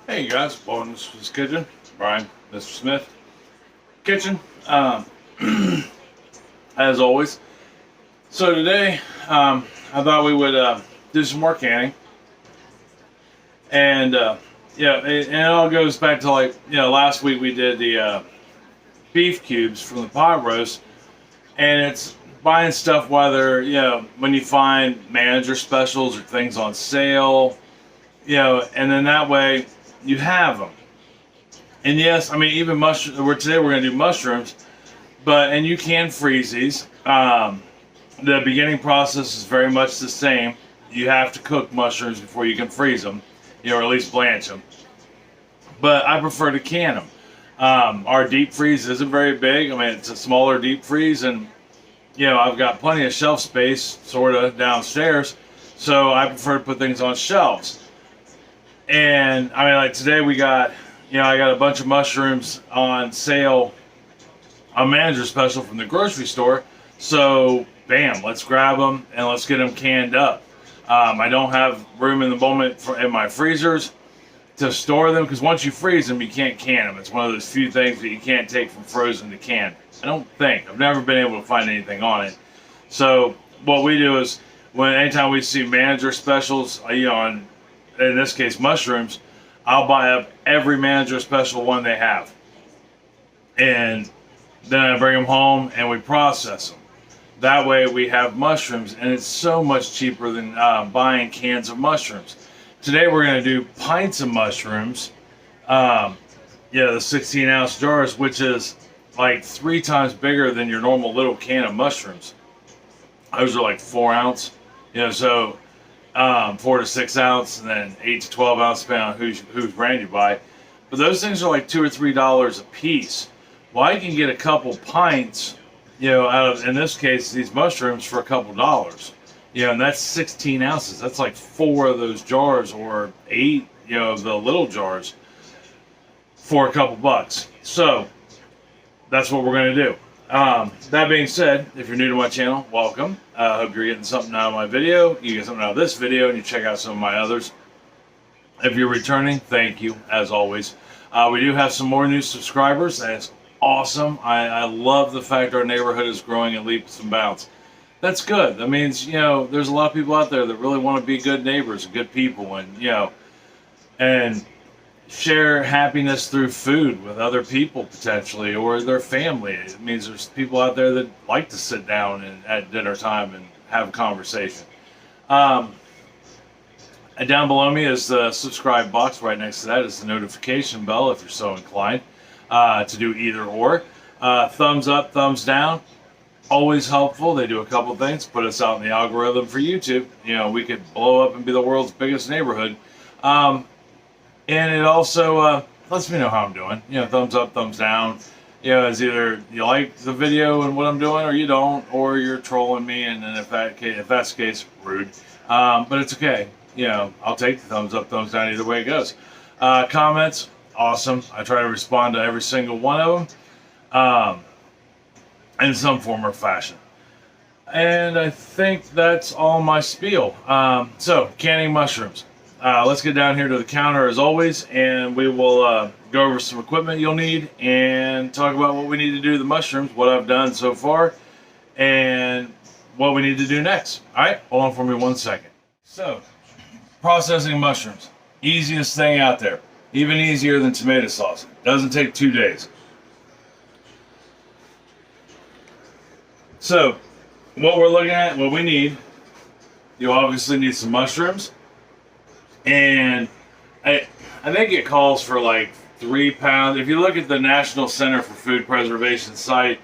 Hey guys, welcome to this kitchen. Brian, Mr. Smith, kitchen. As always. So today, I thought we would do some more canning, and and it all goes back to last week we did the beef cubes from the pot roast, and it's buying stuff whether when you find manager specials or things on sale, and then that way you have them. And yes, I mean even today we're going to do mushrooms, and you can freeze these. The beginning process is very much the same. You have to cook mushrooms before you can freeze them, or at least blanch them. But I prefer to can them. Our deep freeze isn't very big. I mean, it's a smaller deep freeze, and I've got plenty of shelf space, sorta, downstairs. So I prefer to put things on shelves. And I mean, like today we got, I got a bunch of mushrooms on sale, a manager special from the grocery store. So bam, let's grab them and let's get them canned up. I don't have room in the moment in my freezers to store them, because once you freeze them, you can't can them. It's one of those few things that you can't take from frozen to canned. I don't think. I've never been able to find anything on it. So what we do is, anytime we see manager specials, in this case mushrooms, I'll buy up every manager special one they have, and then I bring them home and we process them. That way we have mushrooms, and it's so much cheaper than buying cans of mushrooms. Today we're going to do pints of mushrooms, the 16-ounce jars, which is like 3 times bigger than your normal little can of mushrooms. Those are like 4 ounce, so 4 to 6 ounce, and then 8 to 12 ounce, depending on whose brand you buy. But those things are like $2 or $3 a piece. Well, I can get a couple pints, out of, in this case, these mushrooms for a couple dollars. And that's 16 ounces. That's like 4 of those jars, or 8, of the little jars, for a couple bucks. So that's what we're going to do. That being said, if you're new to my channel, welcome. I hope you're getting something out of my video. You get something out of this video, and you check out some of my others. If you're returning, thank you, as always. We do have some more new subscribers. That's awesome. I love the fact our neighborhood is growing in leaps and bounds. That's good. That means, there's a lot of people out there that really want to be good neighbors and good people, and share happiness through food with other people potentially, or their family. It means there's people out there that like to sit down and at dinner time and have a conversation. And down below me is the subscribe box. Right next to that is the notification bell, if you're so inclined to do either or. Thumbs up, thumbs down, always helpful. They do a couple things: put us out in the algorithm for YouTube. We could blow up and be the world's biggest neighborhood. And it also lets me know how I'm doing. Thumbs up, thumbs down. It's either you like the video and what I'm doing, or you don't, or you're trolling me. And then if that's the case, rude. But it's okay. I'll take the thumbs up, thumbs down, either way it goes. Comments, awesome. I try to respond to every single one of them, in some form or fashion. And I think that's all my spiel. So canning mushrooms. Let's get down here to the counter as always, and we will go over some equipment you'll need and talk about what we need to do to the mushrooms, what I've done so far, and what we need to do next. Alright, hold on for me 1 second. So, processing mushrooms. Easiest thing out there. Even easier than tomato sauce. Doesn't take 2 days. So, what we're looking at, what we need, you obviously need some mushrooms. And I think it calls for like 3 pounds. If you look at the National Center for Food Preservation site,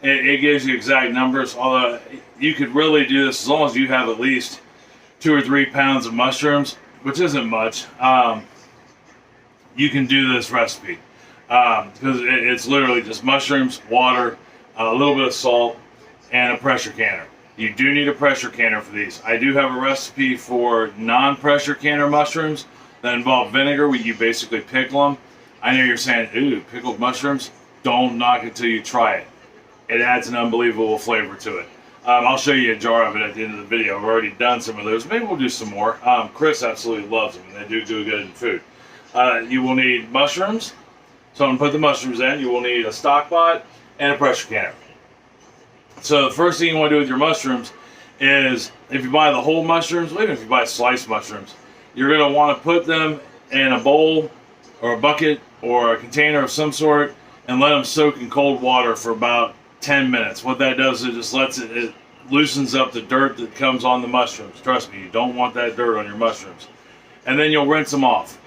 it gives you exact numbers. Although you could really do this as long as you have at least 2 or 3 pounds of mushrooms, which isn't much. You can do this recipe because it's literally just mushrooms, water, a little bit of salt, and a pressure canner. You do need a pressure canner for these. I do have a recipe for non-pressure canner mushrooms that involve vinegar, where you basically pickle them. I know you're saying, ooh, pickled mushrooms? Don't knock it till you try it. It adds an unbelievable flavor to it. I'll show you a jar of it at the end of the video. I've already done some of those. Maybe we'll do some more. Chris absolutely loves them, and they do good in food. You will need mushrooms. So I'm going to put the mushrooms in. You will need a stock pot and a pressure canner. So the first thing you want to do with your mushrooms is, if you buy the whole mushrooms, even if you buy sliced mushrooms, you're going to want to put them in a bowl or a bucket or a container of some sort and let them soak in cold water for about 10 minutes. What that does is it just lets it loosens up the dirt that comes on the mushrooms. Trust me, you don't want that dirt on your mushrooms. And then you'll rinse them off.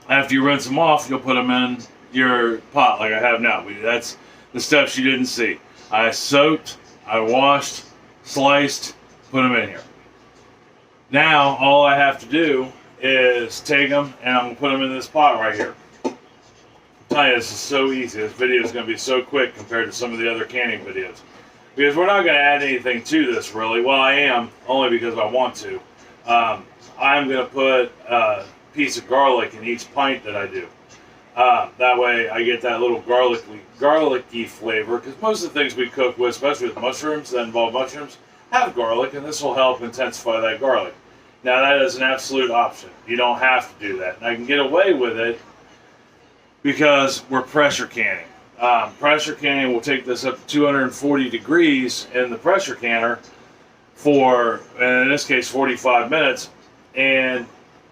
After you rinse them off, you'll put them in your pot like I have now. That's the steps you didn't see. I soaked, I washed, sliced, put them in here. Now all I have to do is take them and I'm going to put them in this pot right here. I'll tell you, this is so easy. This video is going to be so quick compared to some of the other canning videos. Because we're not going to add anything to this really. Well, I am, only because I want to. I'm going to put a piece of garlic in each pint that I do. That way I get that little garlicky flavor, because most of the things we cook with, especially with mushrooms that involve mushrooms, have garlic, and this will help intensify that garlic. Now that is an absolute option. You don't have to do that. And I can get away with it because we're pressure canning. Pressure canning will take this up to 240 degrees in the pressure canner for, in this case, 45 minutes, and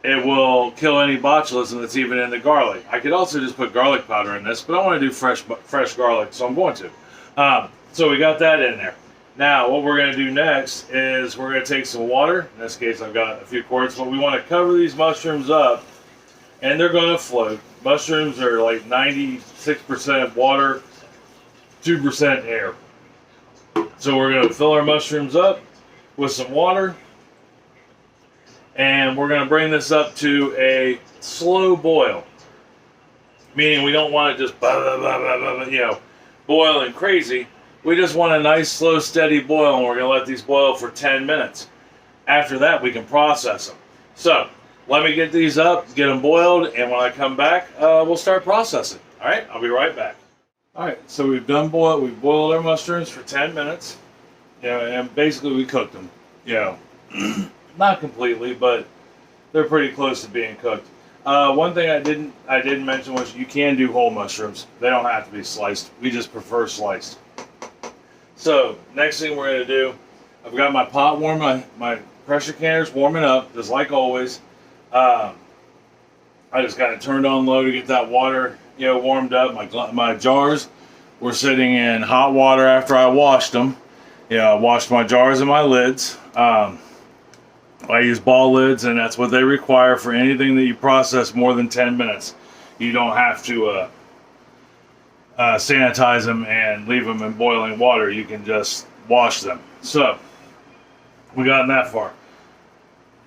it will kill any botulism that's even in the garlic. I could also just put garlic powder in this, but I want to do fresh garlic, so I'm going to. So we got that in there. Now, what we're going to do next is we're going to take some water. In this case, I've got a few quarts, but we want to cover these mushrooms up, and they're going to float. Mushrooms are like 96% water, 2% air. So we're going to fill our mushrooms up with some water, and we're going to bring this up to a slow boil. Meaning we don't want it just boiling crazy. We just want a nice, slow, steady boil, and we're going to let these boil for 10 minutes. After that, we can process them. So, let me get these up, get them boiled, and when I come back, we'll start processing. All right, I'll be right back. All right, so we've boiled our mushrooms for 10 minutes. And basically we cooked them. Not completely, but they're pretty close to being cooked. One thing I didn't mention was you can do whole mushrooms. They don't have to be sliced. We just prefer sliced. So, next thing we're going to do, I've got my pot warm, my pressure canner's warming up, just like always. I just got it turned on low to get that water, warmed up. My jars were sitting in hot water after I washed them. I washed my jars and my lids. I use ball lids, and that's what they require for anything that you process more than 10 minutes. You don't have to sanitize them and leave them in boiling water. You can just wash them. So, we gotten that far.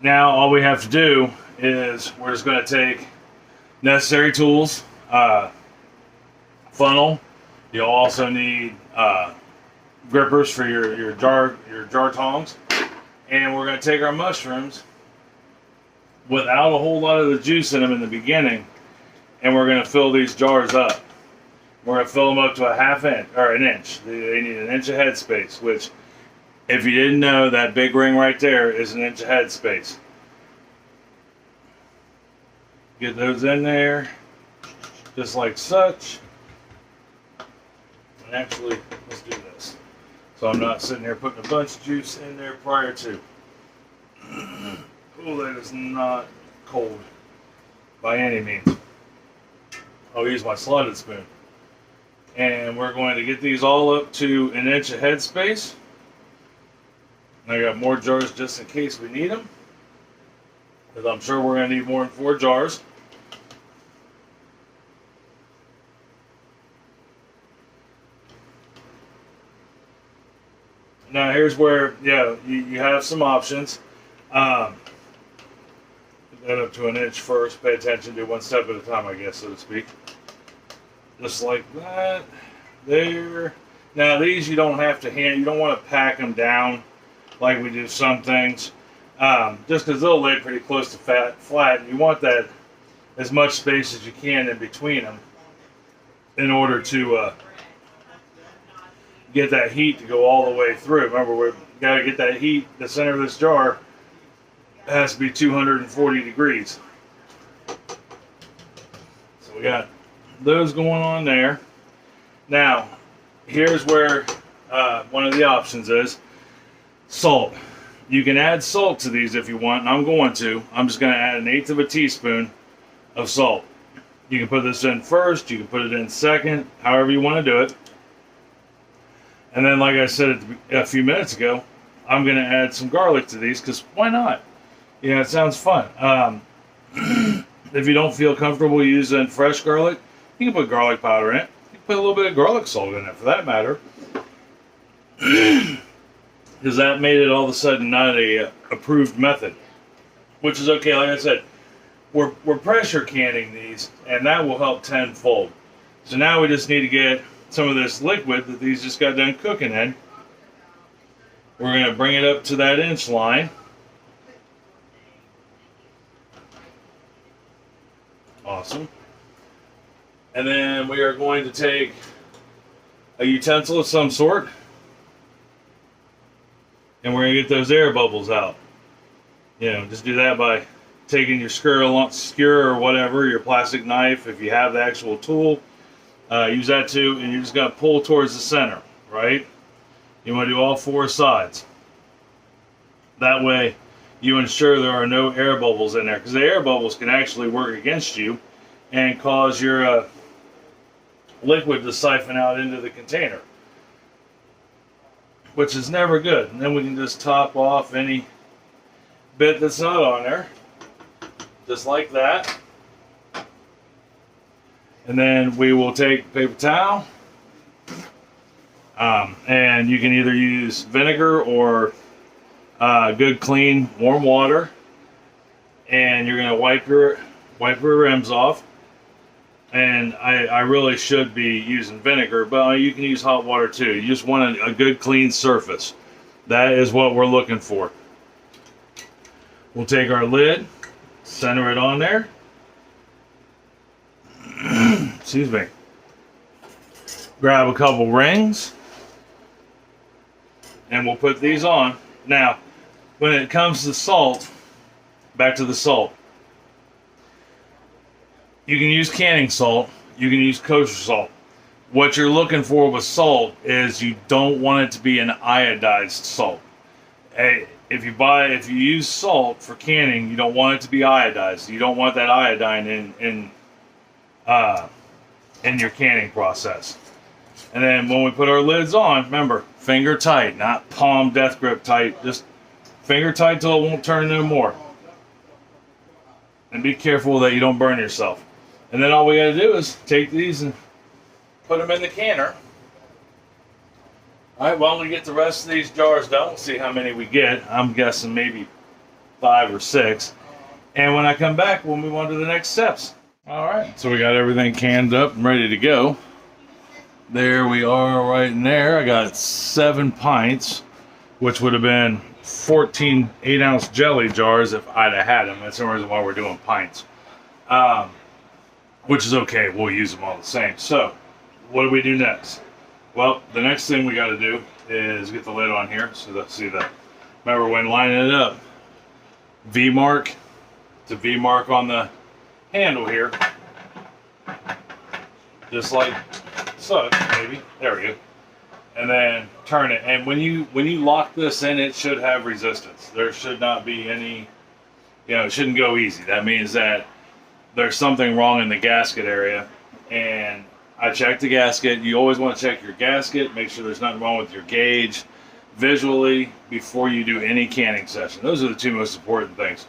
Now, all we have to do is we're just going to take necessary tools, funnel. You'll also need grippers for your jar tongs. And we're going to take our mushrooms without a whole lot of the juice in them in the beginning, and we're going to fill these jars up. We're going to fill them up to a half inch, or an inch. They need an inch of head space, which, if you didn't know, that big ring right there is an inch of head space. Get those in there, just like such. And actually, let's do this. So I'm not sitting here putting a bunch of juice in there prior to. Oh, that is not cold by any means. I'll use my slotted spoon. And we're going to get these all up to an inch of head space. And I got more jars just in case we need them, because I'm sure we're going to need more than 4 jars. Now here's where, you have some options. Put that up to an inch first. Pay attention, do one step at a time, I guess, so to speak. Just like that. There. Now these you don't have to you don't want to pack them down like we do some things. Just because they'll lay pretty close to flat. And you want that as much space as you can in between them in order to get that heat to go all the way through. Remember, we've got to get that heat. The center of this jar has to be 240 degrees. we got those going on there. Now, here's where one of the options is salt. You can add salt to these if you want, and I'm going to. I'm just going to add 1/8 of a teaspoon of salt. You can put this in first, you can put it in second, however you want to do it. And then, like I said a few minutes ago, I'm going to add some garlic to these, because why not? You know, it sounds fun. If you don't feel comfortable using fresh garlic, you can put garlic powder in it. You can put a little bit of garlic salt in it, for that matter. Because that made it all of a sudden not a approved method, which is okay. Like I said, we're pressure canning these, and that will help tenfold. So now we just need to get some of this liquid that these just got done cooking in. We're going to bring it up to that inch line. Awesome. And then we are going to take a utensil of some sort, and we're going to get those air bubbles out. You know, just do that by taking your skewer or whatever, your plastic knife, if you have the actual tool, use that too, and you're just going to pull towards the center, right? You want to do all 4 sides. That way you ensure there are no air bubbles in there, because the air bubbles can actually work against you and cause your liquid to siphon out into the container, which is never good. And then we can just top off any bit that's not on there, just like that. And then we will take paper towel, and you can either use vinegar or good clean warm water, and you're going to wipe your rims off. And I really should be using vinegar, but you can use hot water too. You just want a good clean surface. That is what we're looking for. We'll take our lid, center it on there. Excuse me. Grab a couple rings, and we'll put these on. Now, when it comes to salt, back to the salt. You can use canning salt, you can use kosher salt. What you're looking for with salt is you don't want it to be an iodized salt. If you use salt for canning, you don't want it to be iodized. You don't want that iodine in your canning process. And then when we put our lids on, remember, finger tight, not palm death grip tight. Just finger tight till it won't turn no more. And be careful that you don't burn yourself. And then all we got to do is take these and put them in the canner. Alright, well, we get the rest of these jars done. We'll see how many we get. I'm guessing maybe 5 or 6. And when I come back, we'll move on to the next steps. Alright, so we got everything canned up and ready to go. There we are right in there. I got 7 pints, which would have been 14 8-ounce jelly jars if I'd have had them. That's the reason why we're doing pints. Which is okay, we'll use them all the same. So, what do we do next? Well, the next thing we got to do is get the lid on here. So let's see that. Remember, when lining it up, V-mark to V-mark on the handle here, just like so, maybe. There we go. And then turn it. And when you lock this in, it should have resistance. There should not be any, it shouldn't go easy. That means that there's something wrong in the gasket area. And I checked the gasket. You always want to check your gasket, make sure there's nothing wrong with your gauge visually before you do any canning session. Those are the 2 most important things.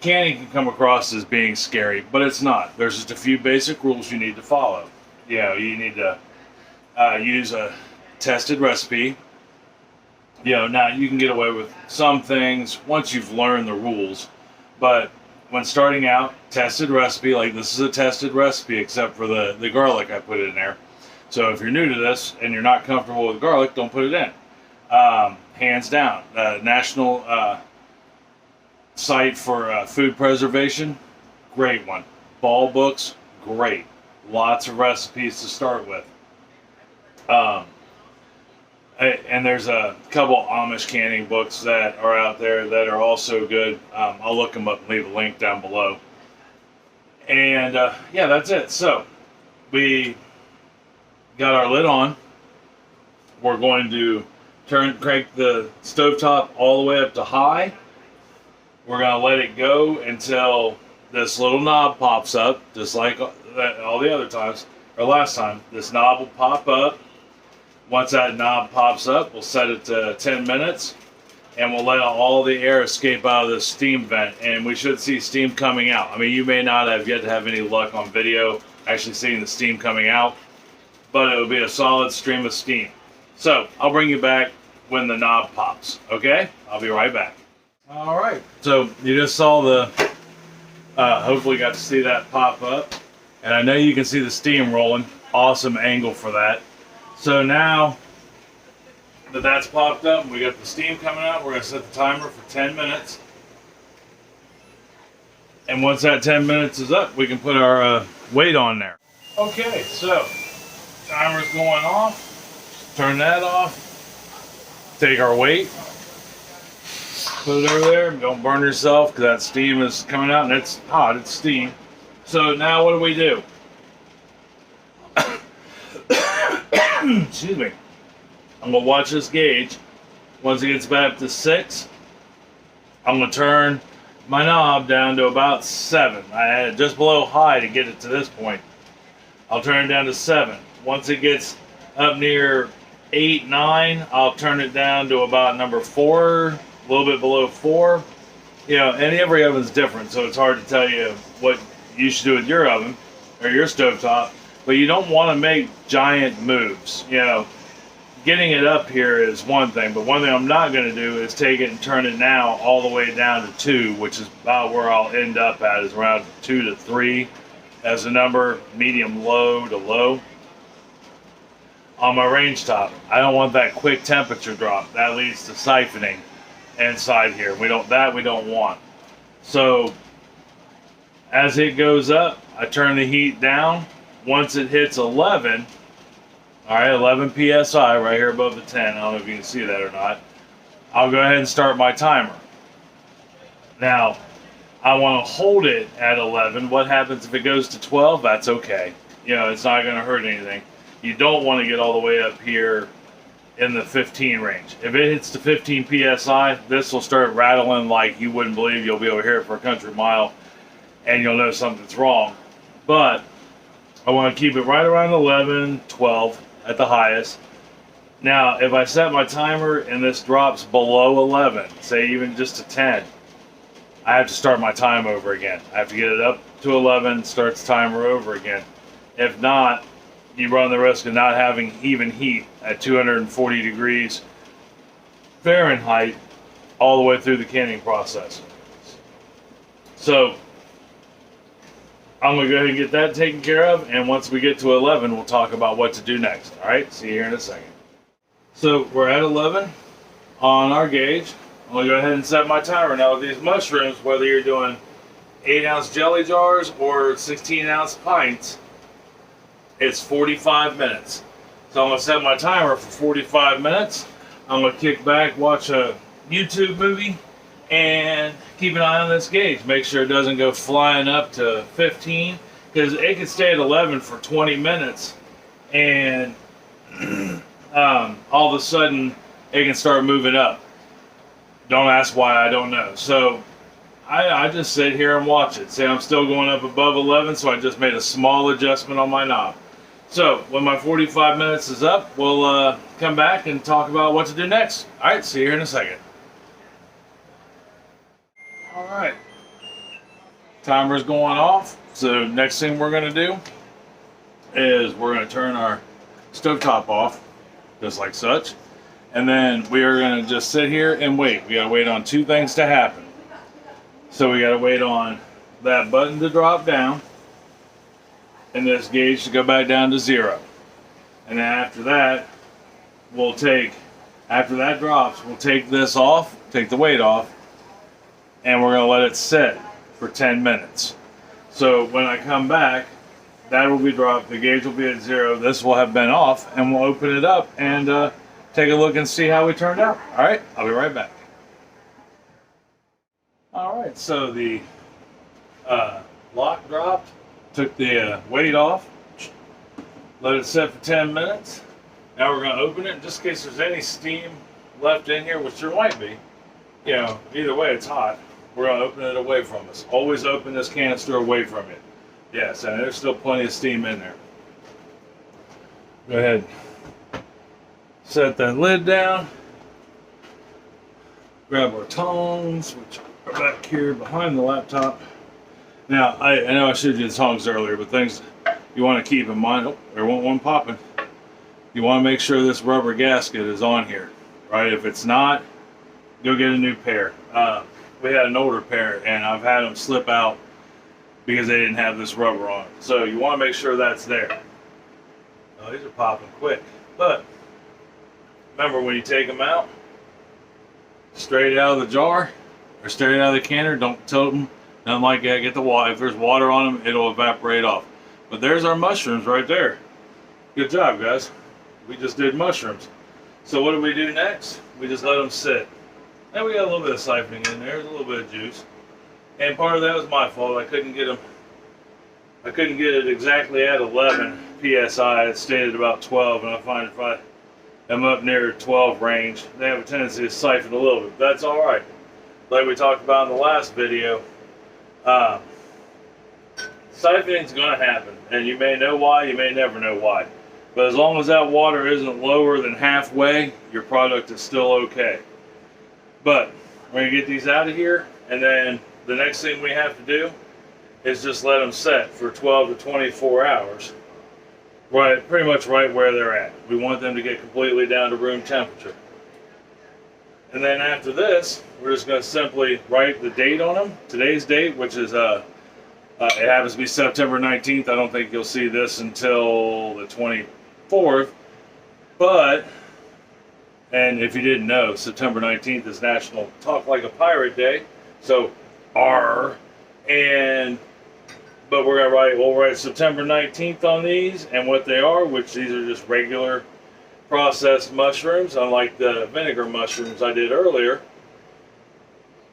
Canning can come across as being scary, but it's not. There's just a few basic rules you need to follow. You need to use a tested recipe. Now you can get away with some things once you've learned the rules, but when starting out, tested recipe, like this is a tested recipe except for the garlic I put in there. So if you're new to this and you're not comfortable with garlic, don't put it in. Hands down, national site for food preservation, great one. Ball books, great. Lots of recipes to start with. And there's a couple Amish canning books that are out there that are also good. I'll look them up and leave a link down below. And yeah, that's it. So we got our lid on. We're going to crank the stovetop all the way up to high. We're going to let it go until this little knob pops up, just like all the other times, or last time. This knob will pop up. Once that knob pops up, we'll set it to 10 minutes, and we'll let all the air escape out of the steam vent, and we should see steam coming out. I mean, you may not have yet to have any luck on video actually seeing the steam coming out, but it will be a solid stream of steam. So I'll bring you back when the knob pops, okay? I'll be right back. All right, so you just saw the, hopefully got to see that pop up, and I know you can see the steam rolling. Awesome angle for that. So now that that's popped up and we got the steam coming out, we're going to set the timer for 10 minutes. And once that 10 minutes is up, we can put our weight on there. Okay, so timer's going off. Turn that off. Take our weight. Put it over there. Don't burn yourself because that steam is coming out and it's hot. It's steam. So now what do? Excuse me. I'm going to watch this gauge. Once it gets back to 6, I'm going to turn my knob down to about 7. I had it just below high to get it to this point. I'll turn it down to 7. Once it gets up near 8, 9, I'll turn it down to about number 4, a little bit below 4. You know, and every oven's different, so it's hard to tell you what you should do with your oven or your stovetop. But you don't want to make giant moves. You know, getting it up here is one thing, but one thing I'm not going to do is take it and turn it now all the way down to 2, which is about where I'll end up at, is around 2 to 3 as a number, medium low to low. On my range top, I don't want that quick temperature drop. That leads to siphoning inside here. We don't want. So as it goes up, I turn the heat down. Once it hits 11, all right, 11 psi right here above the 10. I don't know if you can see that or not. I'll go ahead and start my timer. Now, I want to hold it at 11. What happens if it goes to 12? That's okay. You know, it's not going to hurt anything. You don't want to get all the way up here in the 15 range. If it hits to 15 psi, this will start rattling like you wouldn't believe. You'll be able to hear it for a country mile, and you'll know something's wrong. But I want to keep it right around 11, 12 at the highest. Now, if I set my timer and this drops below 11, say even just to 10, I have to start my time over again. I have to get it up to 11, start the timer over again. If not, you run the risk of not having even heat at 240 degrees Fahrenheit all the way through the canning process. So I'm going to go ahead and get that taken care of, and once we get to 11, we'll talk about what to do next. All right, see you here in a second. So we're at 11 on our gauge. I'm going to go ahead and set my timer. Now with these mushrooms, whether you're doing 8-ounce jelly jars or 16-ounce pints, it's 45 minutes. So I'm going to set my timer for 45 minutes. I'm going to kick back, watch a YouTube movie, and keep an eye on this gauge. Make sure it doesn't go flying up to 15, because it can stay at 11 for 20 minutes, and all of a sudden it can start moving up. Don't ask why, I don't know. So I just sit here and watch it. See, I'm still going up above 11, so I just made a small adjustment on my knob. So when my 45 minutes is up, we'll come back and talk about what to do next. All right, see you here in a second. All right, timer's going off. So next thing we're going to do is we're going to turn our stovetop off, just like such. And then we are going to just sit here and wait. We got to wait on 2 things to happen. So we got to wait on that button to drop down and this gauge to go back down to 0. And then after that, after that drops, we'll take this off, take the weight off, and we're going to let it sit for 10 minutes. So when I come back, that will be dropped, the gauge will be at 0, this will have been off, and we'll open it up and take a look and see how we turned out. All right, I'll be right back. All right, so the lock dropped, Took the weight off. Let it set for 10 minutes. Now we're going to open it just in case there's any steam left in here, which there might be. You know, either way, it's hot. We're going to open it away from us. Always open this canister away from it. Yes, and there's still plenty of steam in there. Go ahead. Set that lid down. Grab our tongs, which are back here behind the laptop. Now, I know I showed you the tongs earlier, but things you want to keep in mind. Oh, there won't one popping. You want to make sure this rubber gasket is on here, right? If it's not, go get a new pair. We had an older pair, and I've had them slip out because they didn't have this rubber on it. So you want to make sure that's there. Oh, these are popping quick. But remember, when you take them out, straight out of the jar or straight out of the canner, don't tilt them. Nothing like that. Get the water. If there's water on them, it'll evaporate off. But there's our mushrooms right there. Good job, guys. We just did mushrooms. So what do we do next? We just let them sit. Now we got a little bit of siphoning in there. There's a little bit of juice. And part of that was my fault. I couldn't get it exactly at 11 psi. It stated about 12, and I find if I am up near 12 range, they have a tendency to siphon a little bit. That's all right. Like we talked about in the last video, siphoning is going to happen, and you may know why, you may never know why. But as long as that water isn't lower than halfway, your product is still okay. But we're going to get these out of here, and then the next thing we have to do is just let them set for 12 to 24 hours. Right, pretty much right where they're at. We want them to get completely down to room temperature. And then after this, we're just going to simply write the date on them. Today's date, which is, it happens to be September 19th. I don't think you'll see this until the 24th. But, and if you didn't know, September 19th is National Talk Like a Pirate Day. So, R. But we'll write September 19th on these and what they are, which these are just regular processed mushrooms, unlike the vinegar mushrooms I did earlier,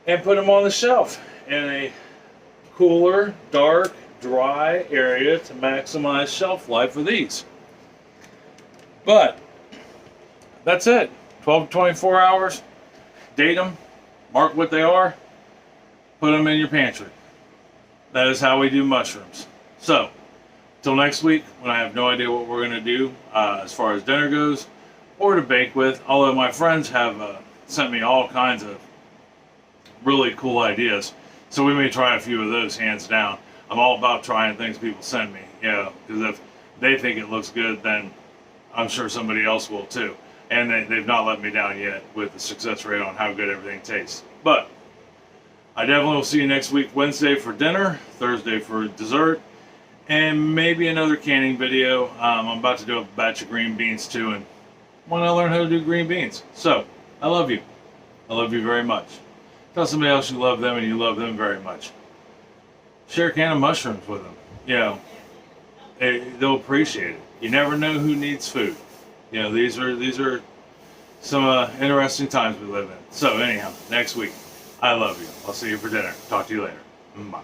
and put them on the shelf in a cooler, dark, dry area to maximize shelf life for these. But that's it. 12 to 24 hours, date them, mark what they are, put them in your pantry. That is how we do mushrooms. So, till next week, when I have no idea what we're going to do as far as dinner goes, or to bake with, although my friends have sent me all kinds of really cool ideas. So we may try a few of those, hands down. I'm all about trying things people send me, because if they think it looks good, then I'm sure somebody else will too. And they've not let me down yet with the success rate on how good everything tastes. But I definitely will see you next week, Wednesday for dinner, Thursday for dessert, and maybe another canning video. I'm about to do a batch of green beans too, and want to learn how to do green beans. So, I love you. I love you very much. Tell somebody else you love them and you love them very much. Share a can of mushrooms with them. They'll appreciate it. You never know who needs food. These are some interesting times we live in. So anyhow, next week. I love you. I'll see you for dinner. Talk to you later. Bye.